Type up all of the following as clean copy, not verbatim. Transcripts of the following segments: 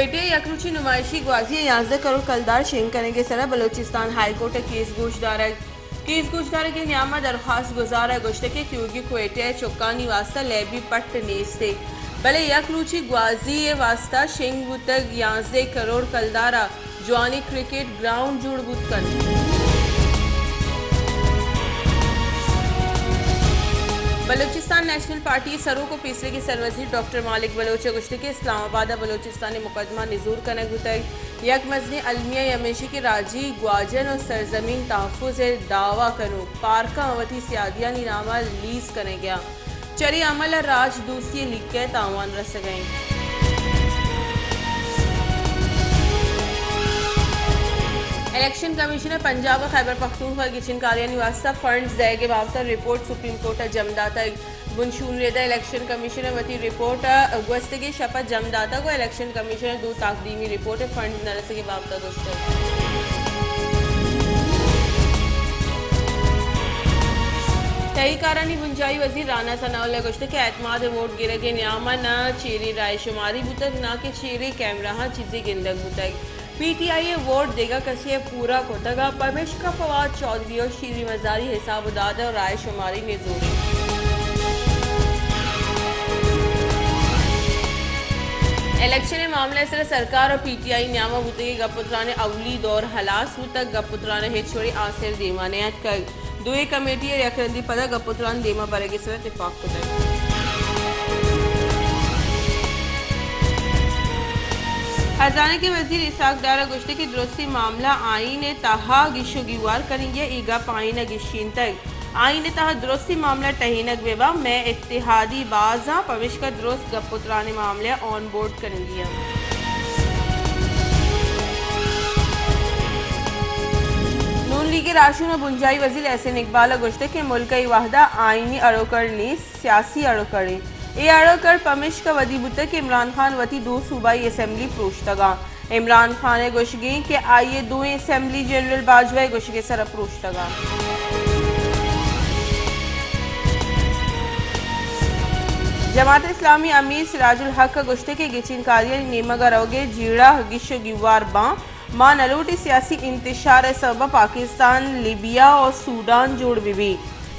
क्वेटे यकरुची नुमाइशी ग्वाजी 11 करोड़ कलदार शेंग करेंगे सरा बलोचिस्तान हाई कोर्ट केस गोशदार के न्यामा दरख्वास्त गुजारा गुश्त के क्योंकि क्वेटे चौकानी वास्ता लेबी पट्ट नेस्ते भले यकरुची ग्वाजी वास्ता शेंग बुतक 11 करोड़ कलदारा जवानी क्रिकेट ग्राउंड जुड़ बुतकन बलूचिस्तान नेशनल पार्टी सरों को पीसरे की सरवजी डॉक्टर मालिक बलोच गुश्त के इस्लामाबाद बलूचिस्तान मुकदमा निजूर कनक हुतई यक मजनी अलमिया यमेशी के राजी ग्वाजन और सरजमीन तहफ़ुज़ दावा कनो पार्का अवधि सियादिया नामा लीज कने गया चरी अमल राज दूसरी लिख के तावान रस गए। इलेक्शन कमिश्नर पंजाब खैबर पख्तूनख्वा की चिनकारियानी वास्ता फंड्स देगे बाबत रिपोर्ट सुप्रीम कोर्ट जमदाता बुनशूरियदा इलेक्शन कमिश्नर वती रिपोर्ट गस्तगी शपथ जमदाता को इलेक्शन कमिश्नर दो ताकदीमी रिपोर्ट फंड नरस के बाबत दोस्तों तहकारानी बुंजाई वजीर राना सनाउल्ला गुश्त के एतमाद वोट गिरे के न्यामा न चेरी राय शुमारी बुतक ना के चेरे कैमरा चीजें गिंदक बुतक पीटीआई वोट देगा कसिए पूरा कोतगा परमेश का फवाद चौधरी और शीरी मजारी हिसाब उदादा और राय शुमारी ने जोड़ी। इलेक्शन मामले से सरकार और पीटीआई न्यामा बुतगी गपुत्रा ने अवली दौर हलास तक गपुत्रा ने हेछोड़ी आसिर देमा ने कर दुए कमेटी यकरंदी पदा गपुत्रा ने देमा बरेगे से इत्तेफाक को खजाने के वजीर इसाक डारा गुश्ते की दुरुस्ती मामला आईन तहा गिशोगीवार करेंगे ईगा पाइन गिशीन तक आईन तहा दुरुस्ती मामला टहीनक बेबा मैं इत्तेहादी बाजा पविश का दुरुस्त गपुत्राने मामले ऑन बोर्ड करेंगी। नून लीग राशुन बुंजाई वजीर एहसन इकबाल गुश्ते के मुल्क वाहदा आईनी अड़ोकरनी सियासी अड़ोकड़ी ए अड़ोकर पमिश का वदी बुतर के इमरान खान वती दो सूबाई असम्बली प्रोश्तगा इमरान खान गुशगी के आइए दो assembly general Bajwa गुशगे sir प्रोश्तगा Jamaat Islami अमीर सिराजुल हक का गुश्ते के गिचिनकारिया नेमगा रोगे जीड़ा गिशो गिवार मां नलोटी सियासी इंतशार सबा पाकिस्तान लीबिया और सूडान जोड़ बिबी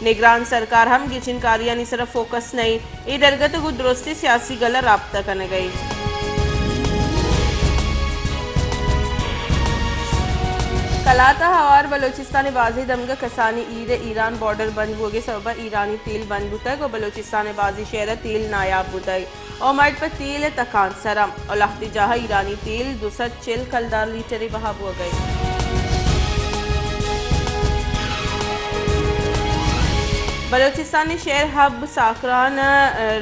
निगरान सरकार हम गिचिनकारिया नहीं सिर्फ फोकस नहीं ए दरगत को दुरुस्ती सियासी गला राब्ता करने गई। कलाता हवार बलोचिस्तान बाजी दमगा कसानी ईद ईरान बॉर्डर बंद हो गए सबा ईरानी तेल बंद बुतक और बलोचिस्तान बाजी शहर तेल नायाब बुतक और मर्द पर तेल तकान सरम और लाहती जहाँ ईरानी तेल 240 कलदार लीटर बहा हो गए। बलोचिस्तानी शहर हब साकरान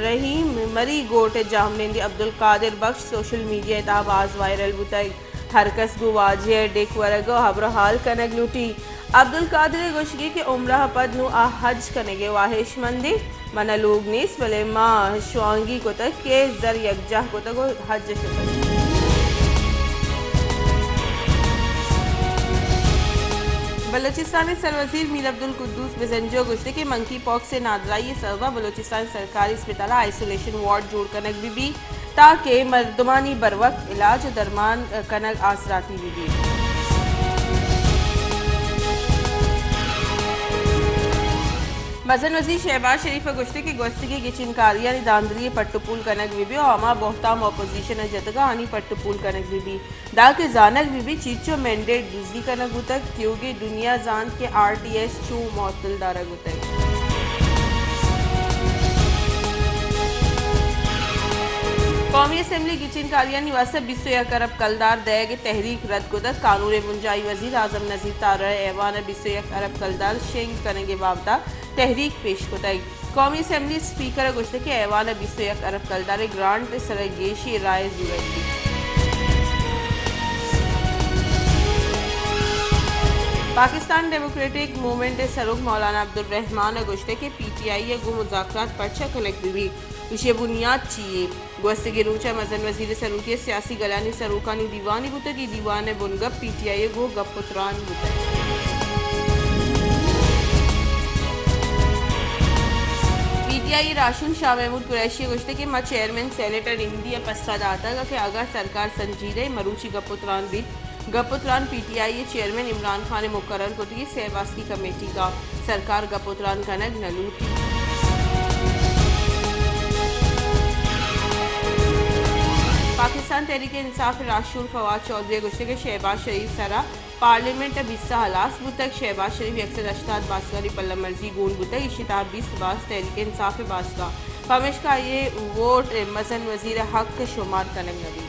रही मरी गोट जामनेंदी अब्दुल कादिर बख्श सोशल मीडिया इताबाज वायरल बुतई हरकस गुवाजिया डेक वरगो हब्र हाल कनग लूटी अब्दुल कादिर गुशगी के उम्रह पद नु आ हज कनेगे वाहिश मंदी मना लोग नेस भले माँ शुआंगी को तक के जर यकजाह को तक हज शुक्र बलोचिस्तान सरवजीर मीर अब्दुल कुद्दूस बिजंजो गुश्ते के मंकी पॉक्स से नादराई सरवा बलोचिस्तान सरकारी अस्पताल आइसोलेशन वार्ड जोड़ कनक बीबी ताकि मर्दमानी बर वक्त इलाज दरमान कनक आसराती बीबी। मजन वजीर शहबाज शरीफ गुश्ते की गोस्तगी की चिनकारिया ने दांदरी पट्टुपुल कनक बीबी और अमा बोहताम अपोजिशन जतगा आनी पट्टुपुल कनक बीबी दा के जानक बीबी चीचो मैंडेट बिजली कनक उतक क्योंकि दुनिया जान के RTS चू मौतल दारग उतक कौमी असम्बली की चिनकारिया निवासा 21 अरब कलदार दया तहरीक रद्द कुदत कानून बुंजाई वजीर आजम नजीर तारा ऐवान 21 अरब कलदार शेंग करेंगे बाबता तहरीक पेश कुतई कौमी असम्बली स्पीकर गुश्त के ऐवान 21 अरब कलदार ग्रांट सरगेशी राय जुरंदी पाकिस्तान डेमोक्रेटिक मूवमेंट सरूख मौलाना अब्दुल रहमान गुश्ते के PTI गो मुज़ाकरात पर्चा कलेक्ट भी विषय बुनियाद चाहिए गोस्तगी रूचा मजन वजीर सरूकी सियासी गलानी सरूकानी दीवानी बुत की दीवान बुनगप PTI गो गपुत्रान बुत पीटीआई राशन शाह महमूद कुरैशी गोश्ते के मा चेयरमैन सेनेटर इंडिया पस्ता दाता कि अगर सरकार संजीदे मरूची गपुत्रान पीटीआई चेयरमैन इमरान खान ने मुकर्रर को दी सहबाज की कमेटी का सरकार गपुत्रान कनक नलूटी। पाकिस्तान तहरीक इंसाफ राशूल फवाद चौधरी गुस्से के शहबाज शरीफ सरा पार्लियामेंट बिस्सा हलास बुतक शहबाज शरीफ अक्सर अश्ताद बासगारी पल्ला मर्जी गून बुतक इश्तिताब 20 बास तहरीक इंसाफ बासगा फमिश का ये वोट मसन वजीर हक शुमार कनक नबी।